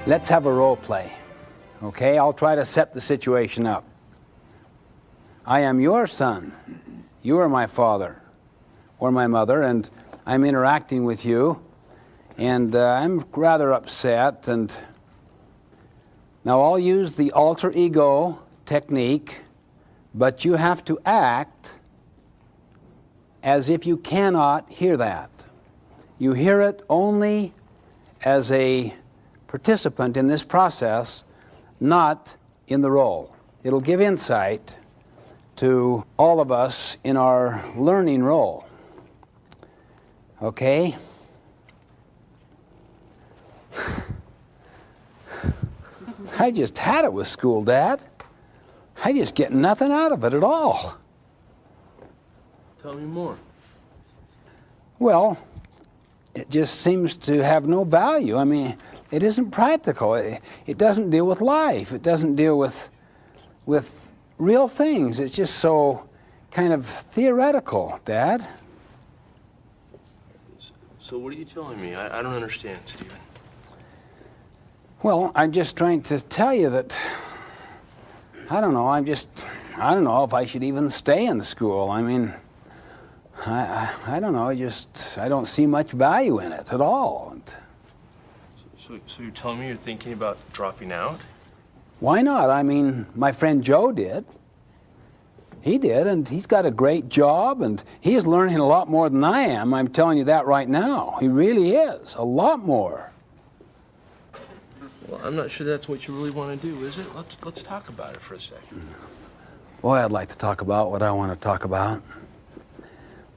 Let's have a role play. Okay, I'll try to set the situation up. I am your son. You are my father or my mother, and I'm interacting with you, and I'm rather upset. And now I'll use the alter ego technique, but you have to act as if you cannot hear that. You hear it only as a participant in this process, not in the role. It'll give insight to all of us in our learning role. Okay? I just had it with school, Dad. I just get nothing out of it at all. Tell me more. Well, it just seems to have no value. I mean, it isn't practical. It doesn't deal with life. It doesn't deal with real things. It's just so kind of theoretical, Dad. So what are you telling me? I don't understand, Stephen. Well, I'm just trying to tell you that, I don't know, I don't know if I should even stay in school. I mean, I don't know, I don't see much value in it at all. So you're telling me you're thinking about dropping out? Why not? I mean, my friend Joe did. He did, and he's got a great job, and he is learning a lot more than I am. I'm telling you that right now. He really is, a lot more. Well, I'm not sure that's what you really want to do, is it? Let's talk about it for a second. Boy, I'd like to talk about what I want to talk about,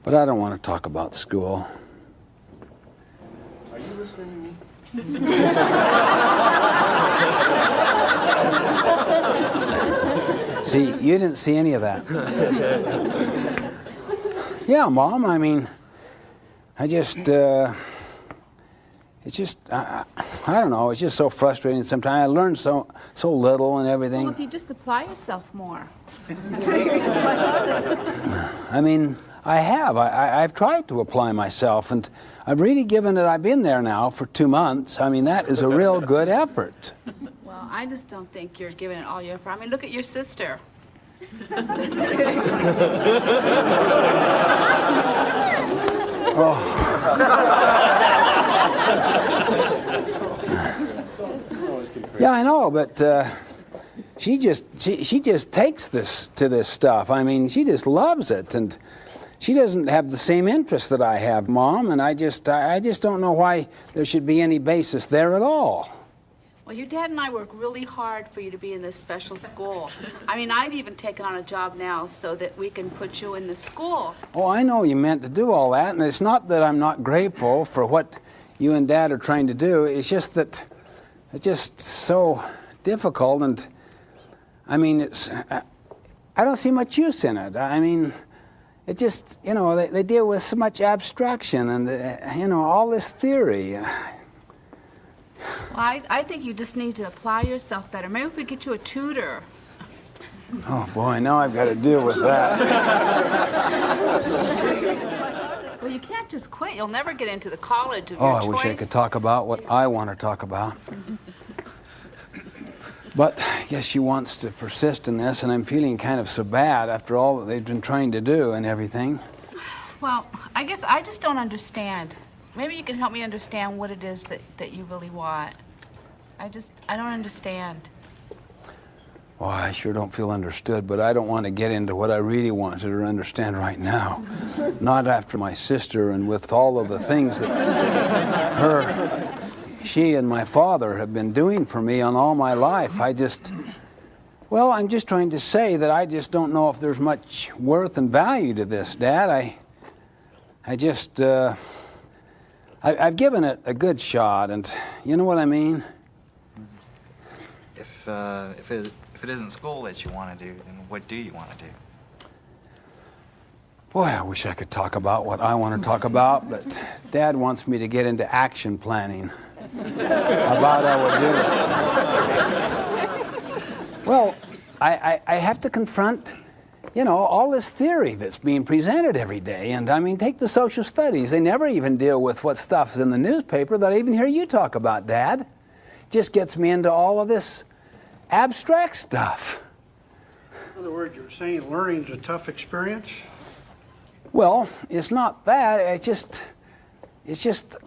but I don't want to talk about school. Are you listening to me? See, you didn't see any of that. Yeah, Mom, I mean, it's just, I don't know, it's just so frustrating sometimes. I learn so little and everything. Well, if you just apply yourself more. I mean, I've tried to apply myself, and I've really given it, I've been there now for 2 months. I mean, that is a real good effort. Well, I just don't think you're giving it all your effort. I mean, look at your sister. Yeah, I know, but she just takes this to this stuff. I mean, she just loves it, and she doesn't have the same interest that I have, Mom, and I just don't know why there should be any basis there at all. Well, your dad and I work really hard for you to be in this special school. I mean, I've even taken on a job now so that we can put you in the school. Oh, I know you meant to do all that, and it's not that I'm not grateful for what you and Dad are trying to do. It's just that it's just so difficult, and I mean, I don't see much use in it. I mean, it just, you know, they deal with so much abstraction and, you know, all this theory. Well, I think you just need to apply yourself better. Maybe if we get you a tutor. Oh, boy, now I've got to deal with that. Well, you can't just quit. You'll never get into the college of Oh, your I choice. wish I could talk about what I want to talk about. But I guess she wants to persist in this, and I'm feeling kind of so bad after all that they've been trying to do and everything. Well, I guess I just don't understand. Maybe you can help me understand what it is that you really want. I don't understand. Well, I sure don't feel understood, but I don't want to get into what I really want her to understand right now. Not after my sister and with all of the things that she and my father have been doing for me on all my life. I'm just trying to say that I just don't know if there's much worth and value to this, Dad. I've given it a good shot, and you know what I mean? If it isn't school that you want to do, then what do you want to do? Boy, I wish I could talk about what I want to talk about, but Dad wants me to get into action planning about how I would do it. Well, I have to confront, you know, all this theory that's being presented every day. And I mean, take the social studies. They never even deal with what stuff's in the newspaper that I even hear you talk about, Dad. just gets me into all of this abstract stuff. In other words, you're saying learning's a tough experience? Well, it's not that. It's just,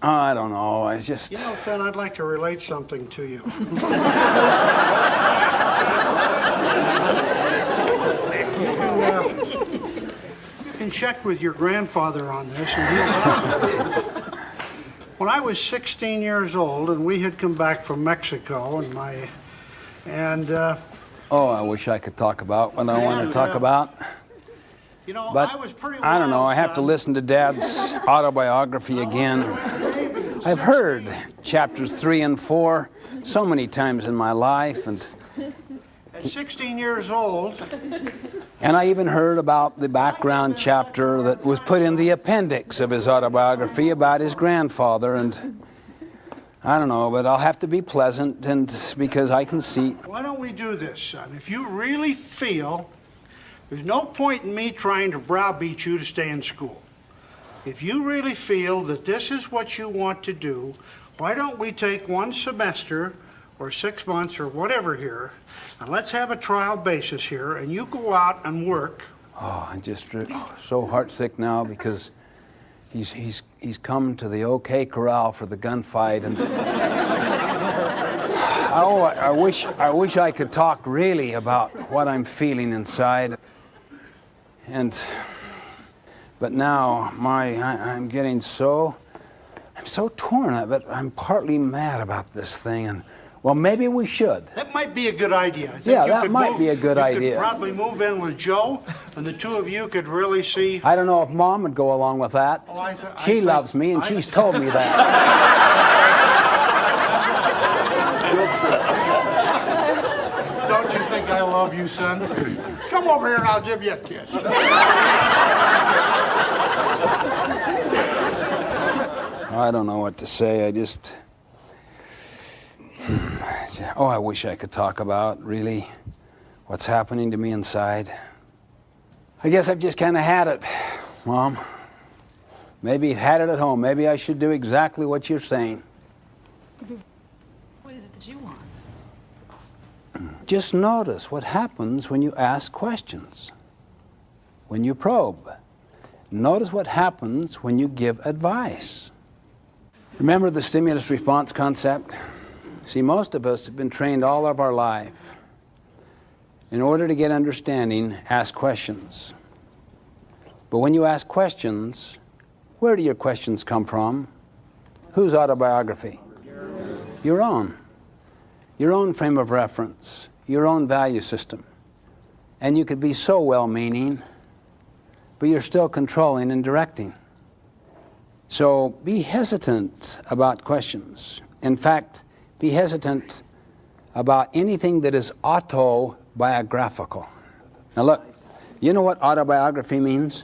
I don't know. It's just. You know, son, I'd like to relate something to you. You can check with your grandfather on this, and he'll. When I was 16 years old, and we had come back from Mexico, Oh, I wish I could talk about what I want to talk about. you know, But I was pretty I don't know. wild, I have to son. listen to Dad's autobiography again. I've heard chapters 3 and 4 so many times in my life, and At 16 years old, I even heard about the background chapter that was put in the appendix of his autobiography about his grandfather. And I don't know, but I'll have to be pleasant, and because I can see. why don't we do this, son? If you really feel there's no point in me trying to browbeat you to stay in school. If you really feel that this is what you want to do, why don't we take one semester or 6 months or whatever here, and let's have a trial basis here, and you go out and work. Oh, I'm just so heartsick now because he's come to the OK Corral for the gunfight, and oh, I wish I could talk really about what I'm feeling inside, but now I'm getting so torn, but I'm partly mad about this thing, and well, maybe we should. That might be a good idea. I think Yeah, you that could might be a good you idea. could probably move in with Joe, and the two of you could really see. I don't know if Mom would go along with that. Oh, I She think- loves me, and I- she's told me that. Don't you think I love you, son? Come over here and I'll give you a kiss. I don't know what to say. Oh, I wish I could talk about, really, what's happening to me inside. I guess I've just kind of had it, Mom. Maybe had it at home. Maybe I should do exactly what you're saying. What is it that you want? Just notice what happens when you ask questions, when you probe. Notice what happens when you give advice. Remember the stimulus response concept? See, most of us have been trained all of our life. In order to get understanding, ask questions. But when you ask questions, where do your questions come from? Whose autobiography? Your own. Your own frame of reference, your own value system. And you could be so well-meaning, but you're still controlling and directing. So be hesitant about questions. In fact, be hesitant about anything that is autobiographical. Now look, you know what autobiography means?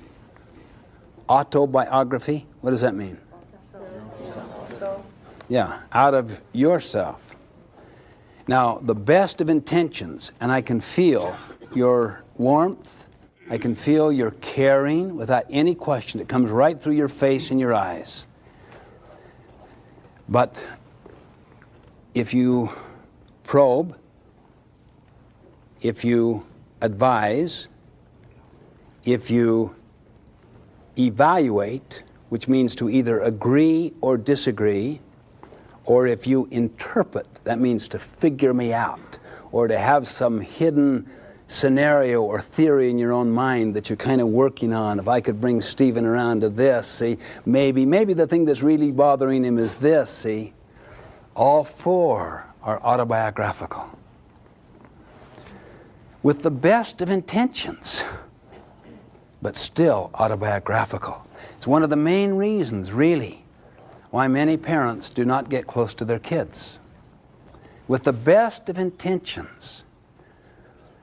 Autobiography, what does that mean? Yeah, out of yourself. Now, the best of intentions, and I can feel your warmth, I can feel your caring without any question. It comes right through your face and your eyes. But if you probe, if you advise, if you evaluate, which means to either agree or disagree, or if you interpret, that means to figure me out, or to have some hidden scenario or theory in your own mind that you're kind of working on. If I could bring Stephen around to this, see, maybe the thing that's really bothering him is this, see. All four are autobiographical. With the best of intentions, but still autobiographical. It's one of the main reasons, really, why many parents do not get close to their kids. With the best of intentions,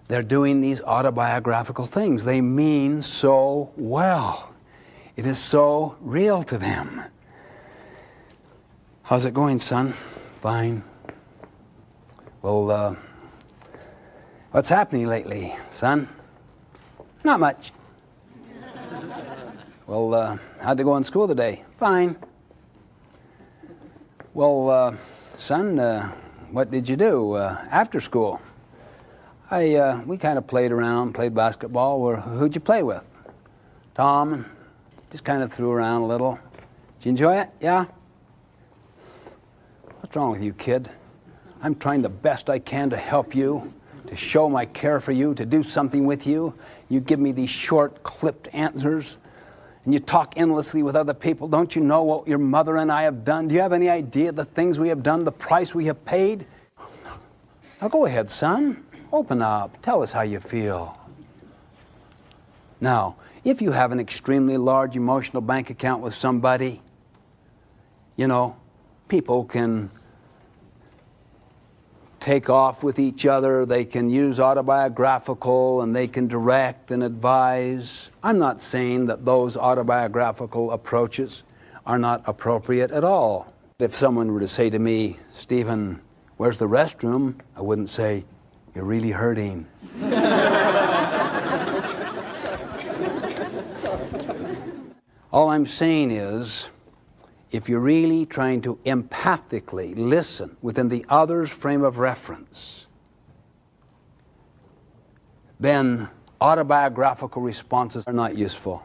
they're doing these autobiographical things. They mean so well. It is so real to them. How's it going, son? Fine. Well, what's happening lately, son? Not much. Well, how'd it go in school today? Fine. Well, son, what did you do after school? We kind of played around, played basketball. Who'd you play with? Tom. Just kind of threw around a little. Did you enjoy it? Yeah? What's wrong with you, kid? I'm trying the best I can to help you, to show my care for you, to do something with you. You give me these short, clipped answers, and you talk endlessly with other people. Don't you know what your mother and I have done? Do you have any idea the things we have done, the price we have paid? Now go ahead, son. Open up. Tell us how you feel. Now, if you have an extremely large emotional bank account with somebody, you know, people can take off with each other, they can use autobiographical, and they can direct and advise. I'm not saying that those autobiographical approaches are not appropriate at all. If someone were to say to me, Stephen, where's the restroom? I wouldn't say, you're really hurting. All I'm saying is, if you're really trying to empathically listen within the other's frame of reference, then autobiographical responses are not useful.